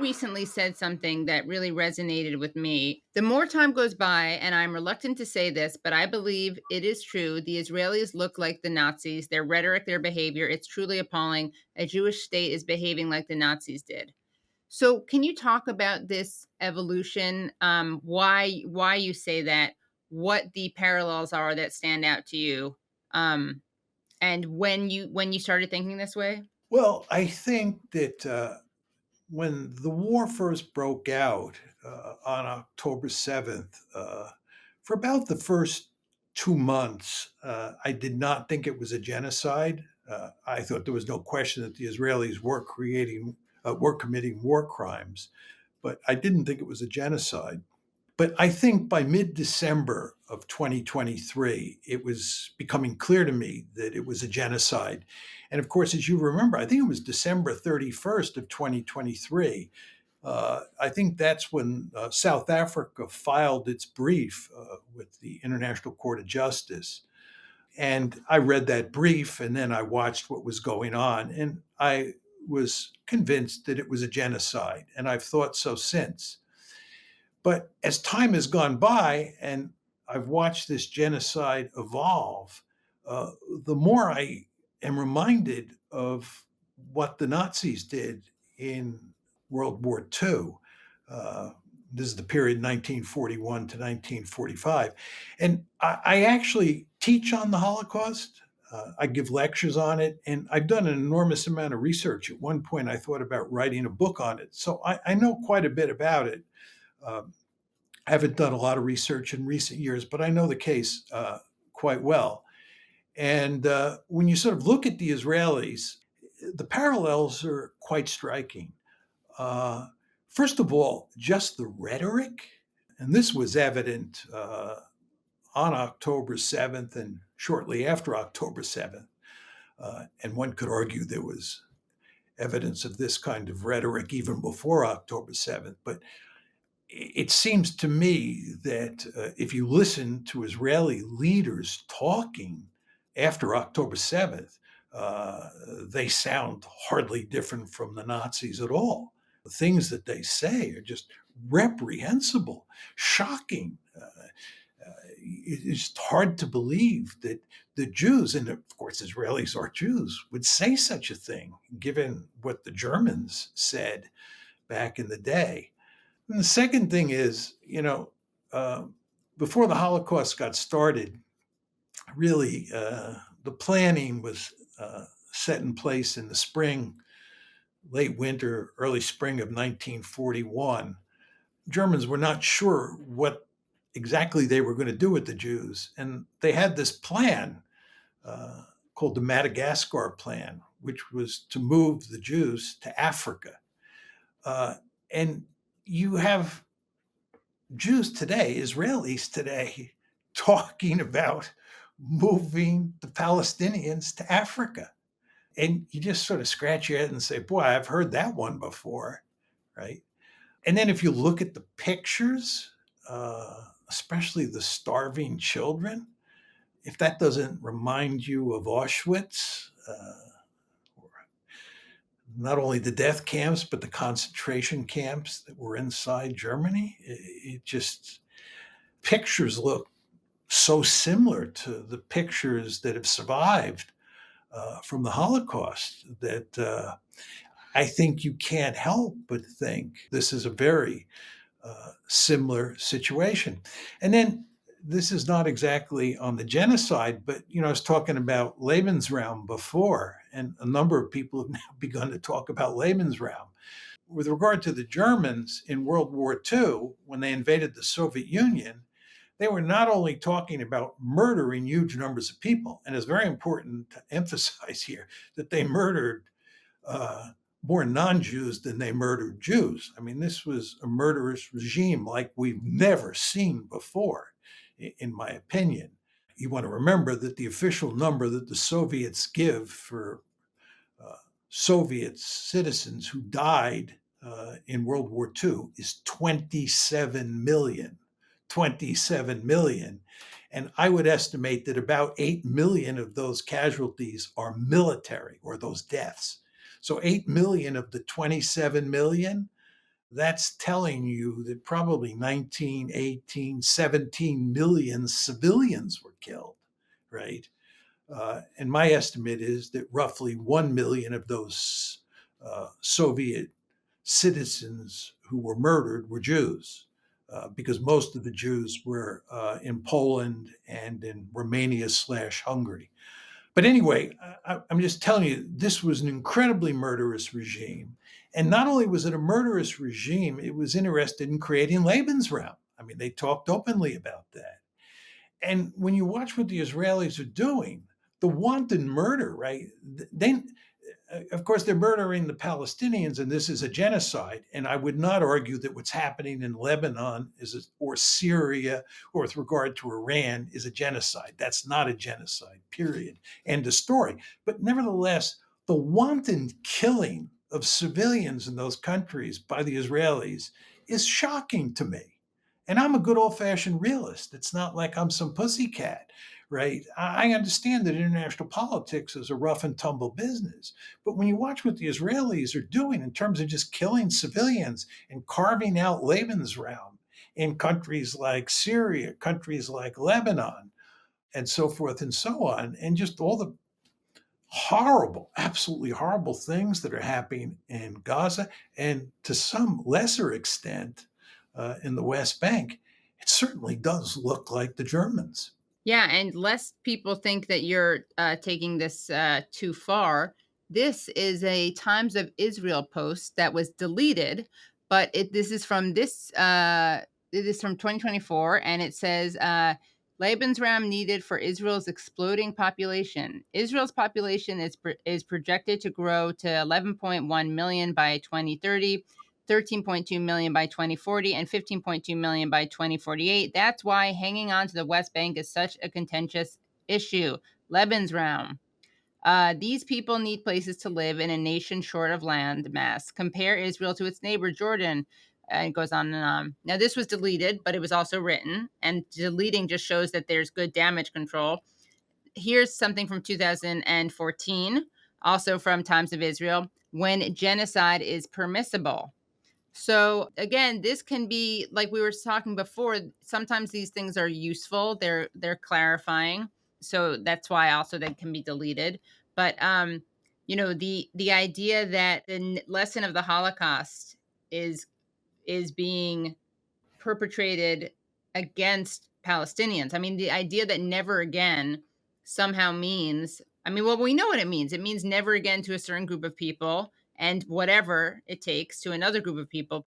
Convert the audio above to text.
recently said something that really resonated with me. The more time goes by, and I'm reluctant to say this, but I believe it is true. The Israelis look like the Nazis, their rhetoric, their behavior. It's truly appalling. A Jewish state is behaving like the Nazis did. So, can you talk about this evolution? Why you say that? What the parallels are that stand out to you? Um, and when you started thinking this way? Well, I think that when the war first broke out on October 7th, for about the first 2 months, I did not think it was a genocide. I thought there was no question that the Israelis were committing war crimes, but I didn't think it was a genocide. But I think by mid December of 2023, it was becoming clear to me that it was a genocide. And of course, as you remember, I think it was December 31st of 2023. I think that's when South Africa filed its brief with the International Court of Justice. And I read that brief and then I watched what was going on. And I was convinced that it was a genocide. And I've thought so since. But as time has gone by and I've watched this genocide evolve, the more I am reminded of what the Nazis did in World War II. Uh, this is the period 1941 to 1945. And I actually teach on the Holocaust. I give lectures on it, and I've done an enormous amount of research. At one point, I thought about writing a book on it. So I know quite a bit about it. Um, I haven't done a lot of research in recent years, but I know the case quite well. And when you sort of look at the Israelis, the parallels are quite striking. Uh, First of all, just the rhetoric, and this was evident on October 7th and shortly after October 7th. And one could argue there was evidence of this kind of rhetoric even before October 7th. But it seems to me that if you listen to Israeli leaders talking after October 7th, they sound hardly different from the Nazis at all. The things that they say are just reprehensible, shocking. It's hard to believe that the Jews, and of course Israelis are Jews, would say such a thing, given what the Germans said back in the day. And the second thing is, uh, before the Holocaust got started, really the planning was set in place in the spring, late winter, early spring of 1941. Germans were not sure what exactly they were going to do with the Jews. And they had this plan uh, called the Madagascar Plan, which was to move the Jews to Africa. And you have Jews today, Israelis today, talking about moving the Palestinians to Africa. And you just sort of scratch your head and say, boy, I've heard that one before, right? And then if you look at the pictures, especially the starving children, if that doesn't remind you of Auschwitz, or not only the death camps, but the concentration camps that were inside Germany, it just pictures look so similar to the pictures that have survived from the Holocaust that I think you can't help but think this is a very similar situation. And then this is not exactly on the genocide, but I was talking about Lebensraum before, and a number of people have now begun to talk about Lebensraum. With regard to the Germans in World War II, when they invaded the Soviet Union, they were not only talking about murdering huge numbers of people, and it's very important to emphasize here that they murdered uh, more non Jews than they murdered Jews. I mean, this was a murderous regime like we've never seen before, in my opinion. You want to remember that the official number that the Soviets give for uh, Soviet citizens who died in World War II is 27 million. 27 million. And I would estimate that about 8 million of those casualties are military, or those deaths. So 8 million of the 27 million That's telling you that probably 19, 18, 17 million civilians were killed, right? And my estimate is that roughly 1 million of those Soviet citizens who were murdered were Jews, because most of the Jews were in Poland and in Romania/Hungary. But anyway, I'm just telling you, this was an incredibly murderous regime. And not only was it a murderous regime, it was interested in creating Lebensraum. I mean, they talked openly about that. And when you watch what the Israelis are doing, the wanton murder, right? They, of course, they're murdering the Palestinians, and this is a genocide. And I would not argue that what's happening in Lebanon or Syria, or with regard to Iran, is a genocide. That's not a genocide. Period. End of story. But nevertheless, the wanton killing of civilians in those countries by the Israelis is shocking to me. And I'm a good old fashioned realist. It's not like I'm some pussycat, right? I understand that international politics is a rough and tumble business. But when you watch what the Israelis are doing in terms of just killing civilians and carving out Lebensraum in countries like Syria, countries like Lebanon, and so forth and so on, and just all the horrible, absolutely horrible things that are happening in Gaza and to some lesser extent in the West Bank, it certainly does look like the Germans. Yeah, and lest people think that you're taking this too far, this is a Times of Israel post that was deleted, but this is from it is from 2024, and it says Lebensraum needed for Israel's exploding population. Israel's population is projected to grow to 11.1 million by 2030. 13.2 million by 2040 and 15.2 million by 2048. That's why hanging on to the West Bank is such a contentious issue. Lebensraum. These people need places to live in a nation short of land mass. Compare Israel to its neighbor, Jordan. And it goes on and on. Now, this was deleted, but it was also written, and deleting just shows that there's good damage control. Here's something from 2014, also from Times of Israel. When genocide is permissible. So again, this can be like we were talking before, sometimes these things are useful. They're clarifying. So that's why also they can be deleted. But the idea that the lesson of the Holocaust is being perpetrated against Palestinians. I mean, the idea that never again somehow means, I mean, well, we know what it means. It means never again to a certain group of people and whatever it takes to another group of people.